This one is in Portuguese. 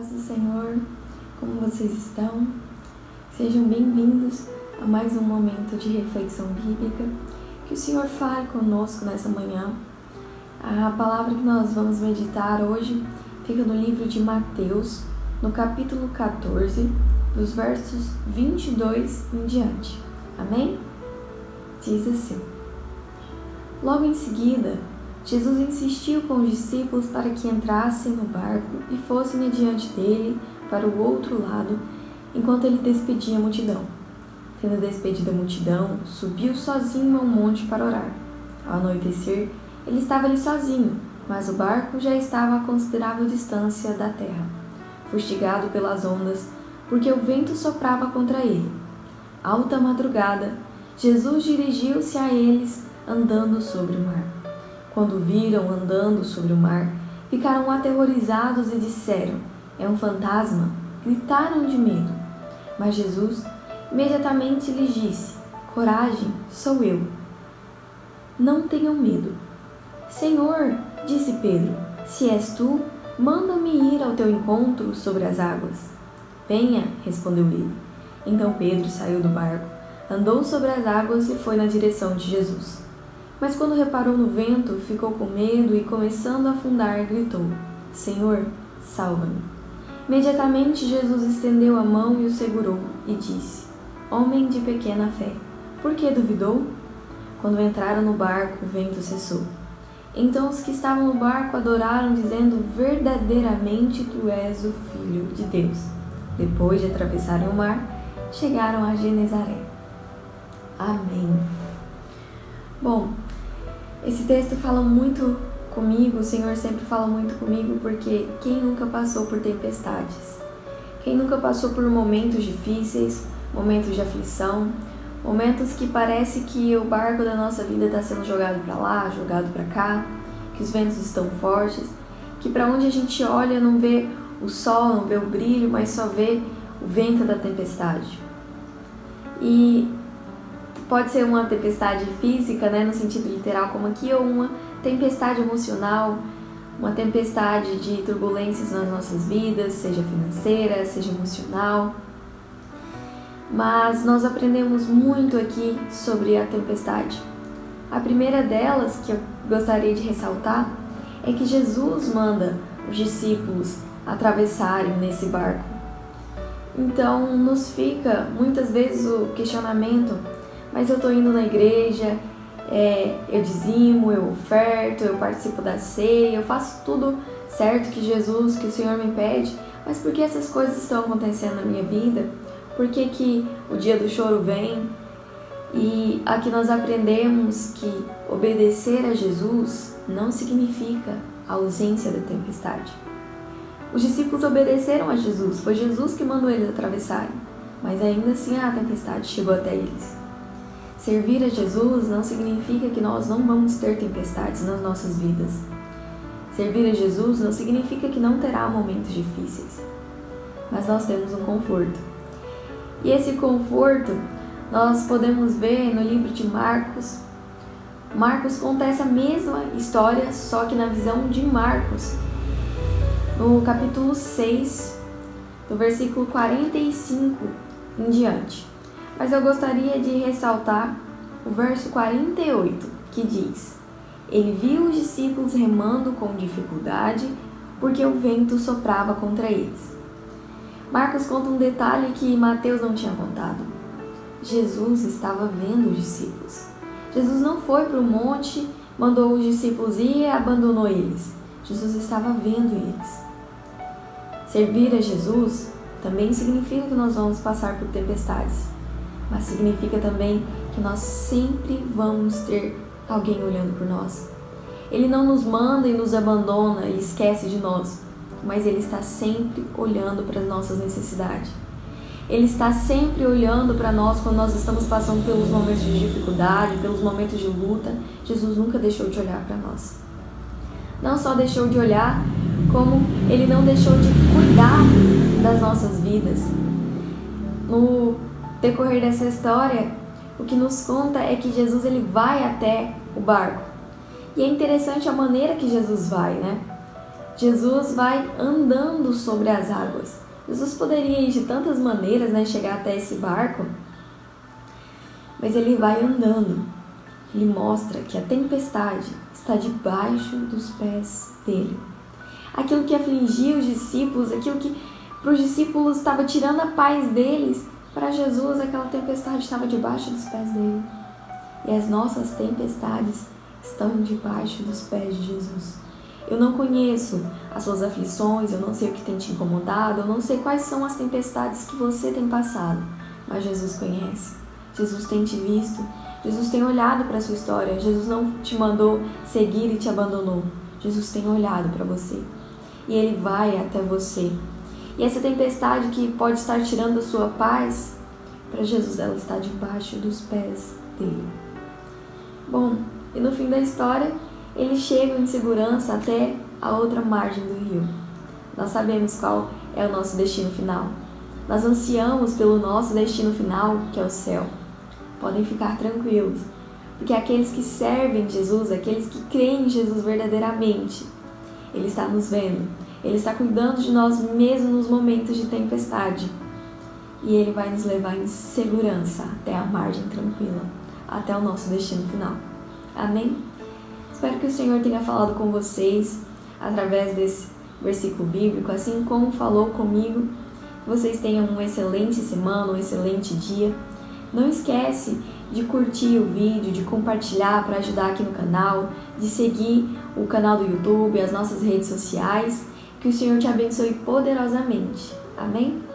Paz do Senhor, como vocês estão? Sejam bem-vindos a mais um momento de reflexão bíblica. Que o Senhor fale conosco nessa manhã. A palavra que nós vamos meditar hoje fica no livro de Mateus, no capítulo 14, dos versos 22 em diante. Amém? Diz assim: Logo em seguida, Jesus insistiu com os discípulos para que entrassem no barco e fossem adiante dele para o outro lado, enquanto ele despedia a multidão. Tendo despedido a multidão, subiu sozinho a um monte para orar. Ao anoitecer, ele estava ali sozinho, mas o barco já estava a considerável distância da terra, fustigado pelas ondas, porque o vento soprava contra ele. Alta madrugada, Jesus dirigiu-se a eles andando sobre o mar. Quando o viram andando sobre o mar, ficaram aterrorizados e disseram: "É um fantasma!" Gritaram de medo. Mas Jesus imediatamente lhes disse: "Coragem, sou eu. Não tenham medo." "Senhor," disse Pedro, "se és tu, manda-me ir ao teu encontro sobre as águas." "Venha," respondeu ele. Então Pedro saiu do barco, andou sobre as águas e foi na direção de Jesus. Mas quando reparou no vento, ficou com medo e, começando a afundar, gritou: "Senhor, salva-me." Imediatamente Jesus estendeu a mão e o segurou e disse: "Homem de pequena fé, por que duvidou?" Quando entraram no barco, o vento cessou. Então os que estavam no barco adoraram, dizendo: "Verdadeiramente tu és o Filho de Deus." Depois de atravessarem o mar, chegaram a Genezaré. Amém. Bom, esse texto fala muito comigo, o Senhor sempre fala muito comigo, porque quem nunca passou por tempestades? Quem nunca passou por momentos difíceis, momentos de aflição, momentos que parece que o barco da nossa vida está sendo jogado para lá, jogado para cá, que os ventos estão fortes, que para onde a gente olha não vê o sol, não vê o brilho, mas só vê o vento da tempestade. E pode ser uma tempestade física, no sentido literal como aqui, ou uma tempestade emocional, uma tempestade de turbulências nas nossas vidas, seja financeira, seja emocional. Mas nós aprendemos muito aqui sobre a tempestade. A primeira delas, que eu gostaria de ressaltar, é que Jesus manda os discípulos atravessarem nesse barco. Então nos fica muitas vezes o questionamento: mas eu estou indo na igreja, eu dizimo, eu oferto, eu participo da ceia, eu faço tudo certo que o Senhor me pede, mas por que essas coisas estão acontecendo na minha vida? Por que o dia do choro vem? E aqui nós aprendemos que obedecer a Jesus não significa a ausência da tempestade. Os discípulos obedeceram a Jesus, foi Jesus que mandou eles atravessarem, mas ainda assim a tempestade chegou até eles. Servir a Jesus não significa que nós não vamos ter tempestades nas nossas vidas. Servir a Jesus não significa que não terá momentos difíceis, mas nós temos um conforto. E esse conforto nós podemos ver no livro de Marcos. Marcos conta essa mesma história, só que na visão de Marcos, no capítulo 6, do versículo 45 em diante. Mas eu gostaria de ressaltar o verso 48, que diz: "Ele viu os discípulos remando com dificuldade, porque o vento soprava contra eles." Marcos conta um detalhe que Mateus não tinha contado. Jesus estava vendo os discípulos. Jesus não foi para o monte, mandou os discípulos ir e abandonou eles. Jesus estava vendo eles. Servir a Jesus também significa que nós vamos passar por tempestades, mas significa também que nós sempre vamos ter alguém olhando por nós. Ele não nos manda e nos abandona e esquece de nós, mas Ele está sempre olhando para as nossas necessidades. Ele está sempre olhando para nós quando nós estamos passando pelos momentos de dificuldade, pelos momentos de luta. Jesus nunca deixou de olhar para nós. Não só deixou de olhar, como Ele não deixou de cuidar das nossas vidas. No decorrer dessa história, o que nos conta é que Jesus ele vai até o barco. E é interessante a maneira que Jesus vai, Jesus vai andando sobre as águas. Jesus poderia ir de tantas maneiras, chegar até esse barco, mas ele vai andando. Ele mostra que a tempestade está debaixo dos pés dele. Aquilo que afligia os discípulos, aquilo que para os discípulos estava tirando a paz deles, para Jesus aquela tempestade estava debaixo dos pés dele. E as nossas tempestades estão debaixo dos pés de Jesus. Eu não conheço as suas aflições, eu não sei o que tem te incomodado, eu não sei quais são as tempestades que você tem passado, mas Jesus conhece. Jesus tem te visto, Jesus tem olhado para a sua história, Jesus não te mandou seguir e te abandonou. Jesus tem olhado para você e Ele vai até você. E essa tempestade que pode estar tirando a sua paz, para Jesus ela está debaixo dos pés dele. Bom, e no fim da história, eles chegam em segurança até a outra margem do rio. Nós sabemos qual é o nosso destino final. Nós ansiamos pelo nosso destino final, que é o céu. Podem ficar tranquilos, porque aqueles que servem Jesus, aqueles que creem em Jesus verdadeiramente, Ele está nos vendo, Ele está cuidando de nós mesmo nos momentos de tempestade. E Ele vai nos levar em segurança até a margem tranquila, até o nosso destino final. Amém? Espero que o Senhor tenha falado com vocês através desse versículo bíblico, assim como falou comigo. Que vocês tenham uma excelente semana, um excelente dia. Não esquece de curtir o vídeo, de compartilhar para ajudar aqui no canal, de seguir o canal do YouTube, as nossas redes sociais. Que o Senhor te abençoe poderosamente. Amém?